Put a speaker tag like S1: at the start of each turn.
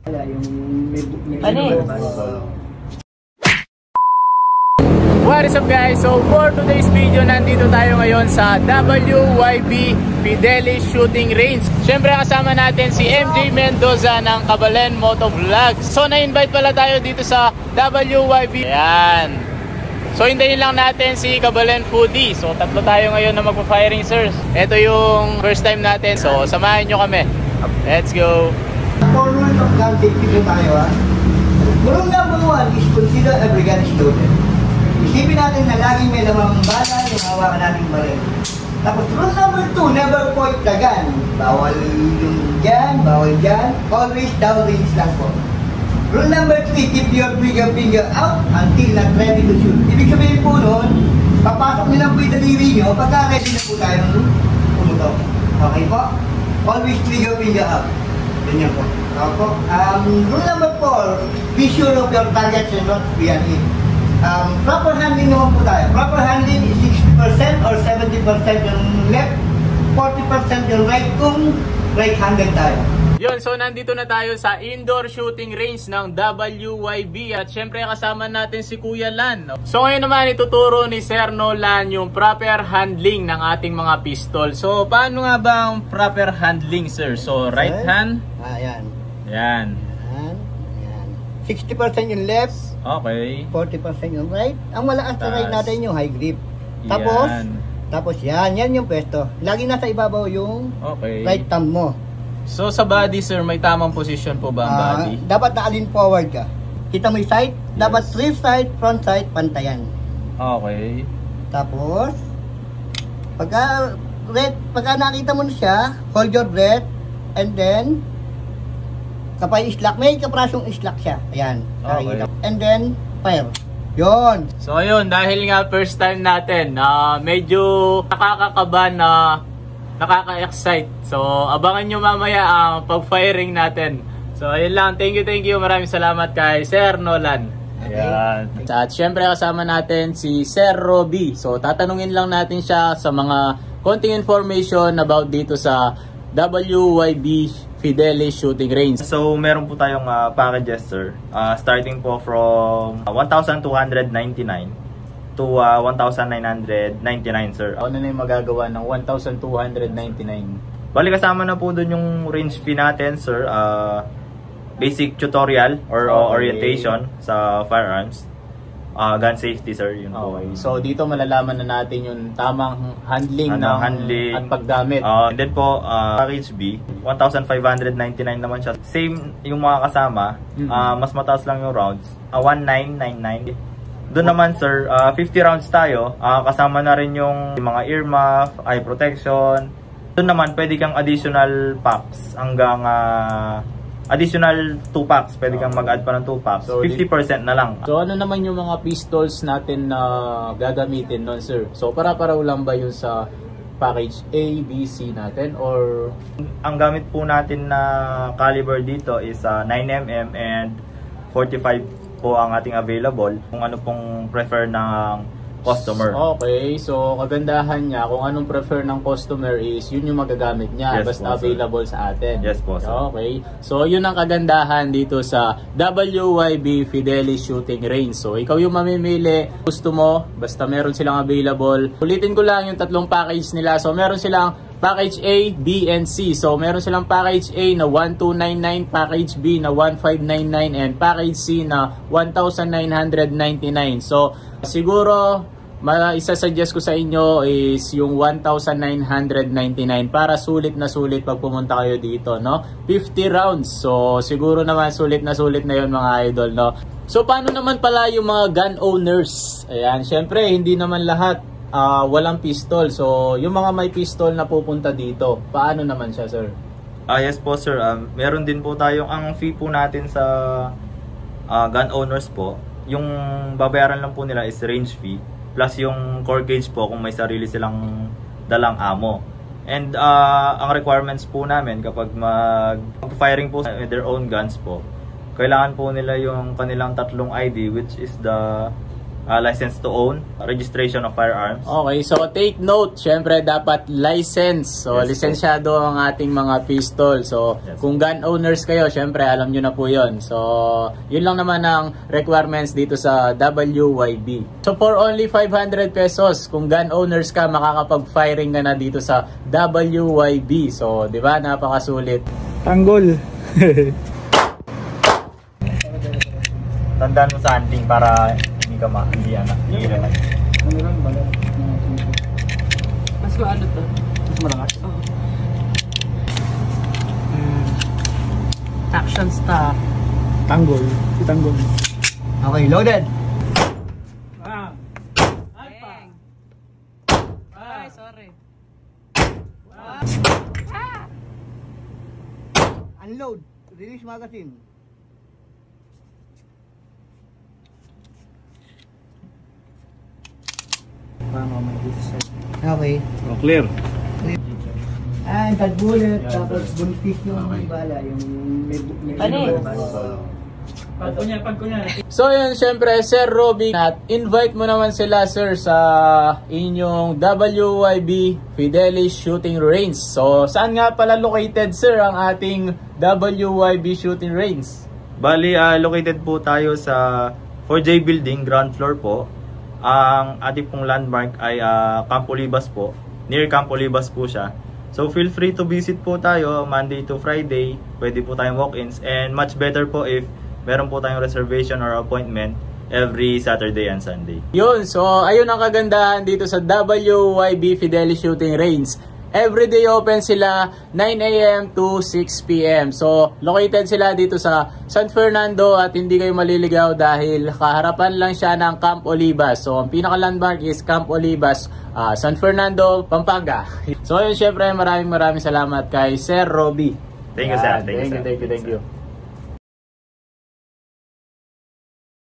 S1: Ano eh? What is up guys? So for today's video, nandito tayo ngayon sa WYB Fidelis Shooting Range. Siyempre kasama natin si MJ Mendoza ng Kabalen Motovlogs. So na-invite pala tayo dito sa WYB. Ayan. So hintayin lang natin si Kabalen Foodie. So tatlo tayo ngayon na magpa-firing sirs. Ito yung first time natin. So samahan nyo kami. Let's go.
S2: For rules of gun safety tayo ha. Rule number 1 is consider every gun is loaded. Isipin natin na laging may lamang bala yung hawakan nating baril. Tapos rule number 2, never point the gun. Bawal yung dyan, bawal dyan. Always downrange lang po. Rule number 3, keep your finger out until not ready to shoot. Ibig sabihin po nun, papasok nilang po yung daliri nyo pagka ready na po tayong pumutok. Okay po? Always finger out. Ganyan po. Okay. Rule number 4, be sure of your targets and not beyond it. Proper handling naman po tayo. Proper handling is 60% or 70% yung left, 40% yung right kung right-handed tayo.
S1: Yun, so nandito na tayo sa indoor shooting range ng WYB at syempre kasama natin si Kuya Lan. So ngayon naman ituturo ni Sir Nolan yung proper handling ng ating mga pistol. So paano nga ba ang proper handling, sir? So right hand.
S2: Ayan.
S1: Yan.
S2: Ayan. 60% yung left.
S1: Okay.
S2: 40% yung right. Ang malakas na right natin yung high grip. Tapos yan yung pwesto. Lagi nasa ibabaw yung right thumb mo.
S1: So sa body, sir, may tamang position po ba ang body?
S2: Dapat na-alin forward ka. Kita mo yung sight? Yes. Dapat rear side, front side, pantayan.
S1: Okay.
S2: Tapos, pagka nakita mo na siya, hold your breath, and then, kapag islak, may kaprasong islak siya. Ayan.
S1: Okay.
S2: And then, fire. Yon.
S1: So ayun, dahil nga first time natin, medyo nakakakaba na nakaka-excite. So, abangan nyo mamaya ang pag-firing natin. So, ayun lang. Thank you. Maraming salamat kay Sir Nolan. Ayan. At syempre kasama natin si Sir Roby. So, tatanungin lang natin siya sa mga konting information about dito sa WYB Fidelis Shooting Range.
S3: So, meron po tayong packages, sir. Starting po from 1,299 to 1,999, sir.
S1: Ano na yung magagawa ng 1,299?
S3: Bali kasama na po dun yung range fee natin, sir. Basic tutorial or orientation sa firearms. Gun safety, sir. Yun po.
S1: Okay. So dito malalaman na natin yung tamang handling at paggamit.
S3: And then po, package B, 1,599 naman siya. Same yung mga kasama. Mas mataas lang yung rounds. 1,999. Doon naman, sir, 50 rounds tayo. Kasama na rin yung mga ear muff, eye protection. Doon naman, pwede kang additional packs hanggang additional 2 packs. Pwede kang mag-add pa ng 2 packs. So, 50% na lang.
S1: So, ano naman yung mga pistols natin na gagamitin nun, sir? So, para-paraw lang ba yun sa package A, B, C natin? Or
S3: ang gamit po natin na caliber dito is 9mm and 45 po ang ating available kung ano pong prefer ng customer.
S1: Okay, so kagandahan niya kung anong prefer ng customer is yun yung magagamit niya.
S3: Yes,
S1: basta po, available sa atin.
S3: Yes po, sir.
S1: Okay, so yun ang kagandahan dito sa WYB Fidelis Shooting Range. So ikaw yung mamimili, gusto mo, basta meron silang available. Ulitin ko lang yung tatlong package nila. So meron silang package A, B, and C. So, meron silang package A na 1,299, package B na 1,599, and package C na 1,999. So, siguro, isa-suggest ko sa inyo is yung 1,999 para sulit na sulit pag pumunta kayo dito, no? 50 rounds. So, siguro naman sulit na yun mga idol, no? So, paano naman pala yung mga gun owners? Ayan, syempre, hindi naman lahat walang pistol. So, yung mga may pistol na pupunta dito, paano naman siya, sir?
S3: Yes po, sir. Meron din po tayong, ang fee po natin sa gun owners po, yung babayaran lang po nila is range fee, plus yung core gauge po kung may sarili silang dalang ammo. And ang requirements po namin kapag mag-firing po with their own guns po, kailangan po nila yung kanilang tatlong ID, which is the license to own, registration of firearms.
S1: Okay, so take note, syempre dapat license. So,
S3: Yes,
S1: lisensyado ang ating mga pistol. So,
S3: Yes.
S1: kung gun owners kayo, syempre alam nyo na po yon. So, yun lang naman ang requirements dito sa WYB. So, for only 500 pesos, kung gun owners ka, makakapag-firing ka na dito sa WYB. So, di ba? Napakasulit.
S4: Tanggol.
S3: Tandaan mo sa hunting para hindi ka hindi na.
S4: Ano lang, balat.
S5: Mas maano to?
S4: Mas malakas.
S5: Oo. Action star.
S4: Tanggol. Si Tanggol.
S2: Okay, loaded.
S4: Ah.
S5: Bang! Ay, sorry.
S2: Unload. Release magazine.
S4: Paano may dito sa...
S2: Okay.
S4: Oh, clear.
S2: And that bullet, tapos buntis yung bala, yung may
S5: Ano?
S4: Pagkunya.
S1: So yun, syempre, Sir Robby, at invite mo naman sila, sir, sa inyong WYB Fidelis Shooting Range. So, saan nga pala located, sir, ang ating WYB Shooting Range?
S3: Bali, located po tayo sa 4J Building, ground floor po. Ang ating pong landmark ay Camp Olivas po. Near Camp Olivas po siya. So feel free to visit po tayo Monday to Friday. Pwede po tayong walk-ins. And much better po if meron po tayong reservation or appointment every Saturday and Sunday.
S1: Yun, so ayun ang kagandahan dito sa WYB Fidelis Shooting Range. Everyday open sila 9 AM to 6 PM. So, located sila dito sa San Fernando at hindi kayo maliligaw dahil kaharapan lang siya ng Camp Olivas. So, ang pinaka-landmark is Camp Olivas, San Fernando, Pampanga. So, ayun, syempre, maraming salamat kay Sir Robby.
S3: Thank you, sir.
S1: Thank you.